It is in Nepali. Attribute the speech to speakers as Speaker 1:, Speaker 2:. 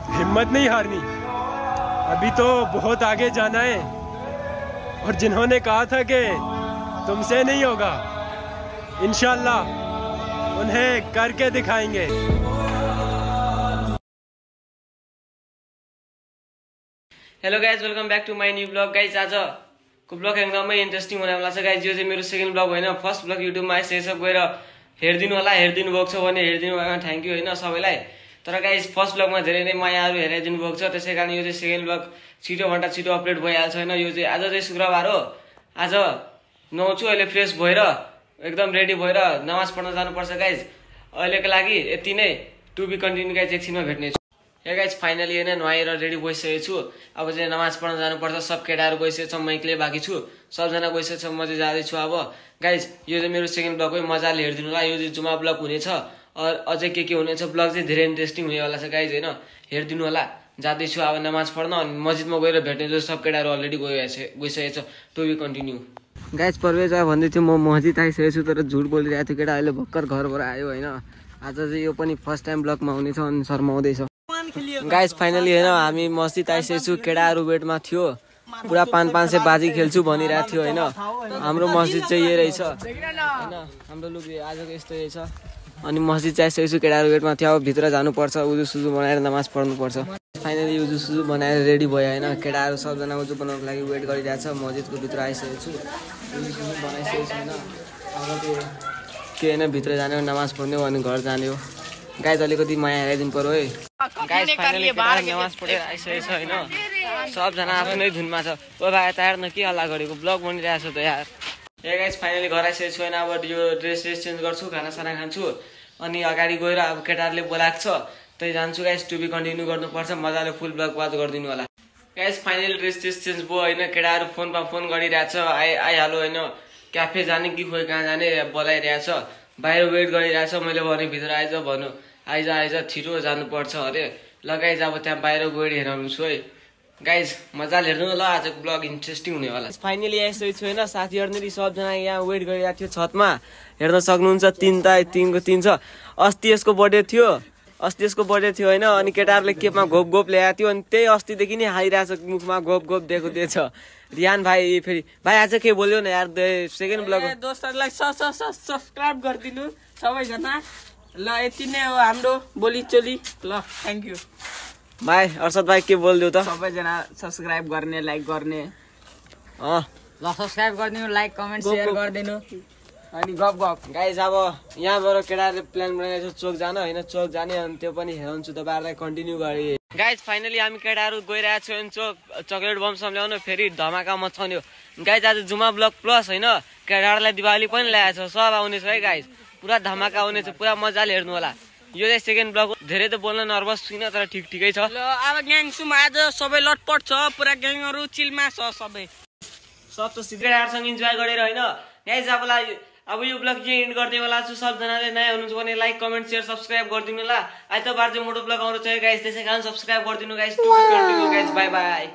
Speaker 1: हिम्मत नहीं हारनी, अभी तो बहुत आगे जाना है। और जिन्होंने कहा था कि तुमसे नहीं होगा, इंशाल्लाह उन्हें करके दिखाएंगे।
Speaker 2: Hello guys, welcome back to my new blog. Guys आजको ब्लग एकदमै इन्ट्रेस्टिङ हुनेवाला छ गाइज। यो चाहिँ मेरो सेकेन्ड ब्लग होइन, फर्स्ट ब्लग युट्युबमा आइसकेको छ। गएर हेरिदिनु होला, हेरिदिनु भएको छ भने हेरिदिनु भएकोमा थ्याङ्क यू होइन सबैलाई। तर गाइज फर्स्ट ब्लगमा धेरै नै मायाहरू हेराइदिनु भएको छ, त्यसै कारण यो चाहिँ सेकेन्ड ब्लग छिटोभन्दा छिटो अपलोड भइहाल्छ होइन। यो चाहिँ आज चाहिँ शुक्रबार हो, आज नुहाउँछु, अहिले फ्रेस भएर एकदम रेडी भएर नमाज पढ्न जानुपर्छ गाइज। अहिलेको लागि यति नै, टु बी कन्टिन्यू गाइज, एकछिनमा भेट्नेछु। हे गाइज फाइनली होइन नुहाएर रेडी भइसकेको छु। अब चाहिँ नमाज पढ्न जानुपर्छ। सब केटाहरू गइसकेको छ, म एक्लै बाँकी छु, सबजना गइसकेको छ, म चाहिँ जाँदैछु। अब गाइज यो चाहिँ मेरो सेकेन्ड ब्लग हो, मजाले हेरिदिनु होला। यो चाहिँ जुम्मा ब्लग हुनेछ, अझै के हुनेछ, ब्लग चाहिँ धेरै इन्ट्रेस्टिङ हुनेवाला छ गाइज होइन, हेरिदिनु होला। जाँदैछु अब नमाज पढ्न, अनि मस्जिदमा गएर भेट्ने। सब केटाहरू अलरेडी गइसकेको छ, to be continue. Guys Parvez भन्दै थियो म मस्जिद आइसकेको छु, तर झुट बोलिरहेको थियो केटा। अहिले भर्खर घरबाट आयो होइन। आज चाहिँ यो पनि फर्स्ट टाइम ब्लगमा हुनेछ अनि शर्माउँदैछ। गाइज फाइनली होइन हामी मस्जिद आइसकेको छु। केटाहरू वेटमा थियो, पुरा 500 बाजी खेल्छु भनिरहेको थियो होइन। हाम्रो मस्जिद चाहिँ यही रहेछ होइन, हाम्रो लुक आजको यस्तो रहेछ। अनि मस्जिद चाहिँ आइसकेको छु, केटाहरू वेटमा थियो। अब भित्र जानुपर्छ, उजु सुजु बनाएर नमाज पढ्नुपर्छ। फाइनली उजु सुजु बनाएर रेडी भयो होइन। केटाहरू सबजना उजु बनाउनको लागि वेट गरिरहेको छ। मस्जिदको भित्र आइसकेको छु, उजु सुजु बनाइसकेको छु होइन। अब त्यो के होइन, भित्र जाने हो, नमाज पढ्ने हो, अनि घर जाने हो। गाइज अलिकति माया हेराइदिनु पर्यो है। गाइज फाइनली नमाज पढेर आइसकेको छ होइन। सबजना आफ्नै धुनमा छ। ओ भाइ यता न के हल्ला गरेको, ब्लग बनिरहेको छ त यार। ए गाइज फाइनली घर आइसकेको छु होइन। अब यो ड्रेस चेन्ज गर्छु, खानासाना खान्छु, अनि अगाडि गएर अब केटाहरूले बोलाएको छ त्यही जान्छु गाइज। टु बी कन्टिन्यू गर्नुपर्छ, मजाले फुल ब्लग वाच गरिदिनु होला। गाइज फाइनली ड्रेस चेन्ज भयो होइन। केटाहरू फोनमा फोन गरिरहेको छ, आइहाल्यो होइन। क्याफे जाने कि खोइ कहाँ जाने बोलाइरहेको छ, बाहिर वेट गरिरहेको छ। मैले भने भित्र आइज भन्नु, आइज छिटो जानुपर्छ अरे। ल गाइज अब त्यहाँ बाहिर गएर हेराउँछु है। गाइज मजाले हेर्नु ल, आजको ब्लग इन्ट्रेस्टिङ हुनेवाला। फाइनली आइसकेको छु होइन। साथीहरू सबजना यहाँ वेट गरिरहेको थियो छतमा, हेर्न सक्नुहुन्छ। 3 छ। अस्ति यसको बर्थडे थियो होइन। अनि केटाहरूले केमा घोप ल्याएको थियो, अनि त्यही अस्तिदेखि नै हालिरहेको छ मुखमा, घोप दिएको दिएछ। रियान भाइ फेरि भाइ आज के बोल्यो न यार, सेकेन्ड ब्लग
Speaker 3: दोस्तहरूलाई सब्सक्राइब गरिदिनु सबैजना। ल यति नै हो हाम्रो बोलीचोली। ल थ्याङ्क यू
Speaker 2: भाइ। अर्षद भाइ के बोलिदियो त?
Speaker 3: सबैजना सब्सक्राइब गर्ने, लाइक गर्ने।
Speaker 4: ल सब्सक्राइब गरिदिनु, लाइक कमेन्ट सेयर गरिदिनु,
Speaker 3: अनि गफ।
Speaker 2: गाइज अब यहाँबाट केटाहरूले प्लान बनाइरहेको छ चोक जान होइन। चोक जाने, अनि त्यो पनि हेराउँछु तपाईँहरूलाई कन्टिन्यू गरे। गाइज फाइनली हामी केटाहरू गइरहेको छौँ होइन चोक। चक्लेट बम ल्याउनु, फेरि धमाका मचाउने हो गाइज। आज जुम्मा ब्लग प्लस होइन, केटाहरूलाई दिवाली पनि ल्याएको छ। सब आउनेछ है गाइज, पुरा धमाका आउनेछ, पुरा मजाले हेर्नु होला। यो चाहिँ सेकेन्ड ब्लग हो, धेरै त बोल्न नर्भस छुइनँ, तर ठिकै छ।
Speaker 3: ल अब ग्याङ सुमा आज सबै लटपट छ, पुरा ग्याङहरू चिलमा छ सबै।
Speaker 2: सब त केटाहरूसँग इन्जोय गरेर होइन गाइज। अब यो ब्लग चाहिँ एन्ड गर्नेवाला छु। सबजनाले नयाँ हुनुहुन्छ भने लाइक कमेन्ट सेयर सब्सक्राइब गरिदिनु होला। आइतबार चाहिँ मोटो ब्लग आउँछ गाइज, त्यसै कारण सब्सक्राइब गरिदिनु guys. To be continue guys, bye by.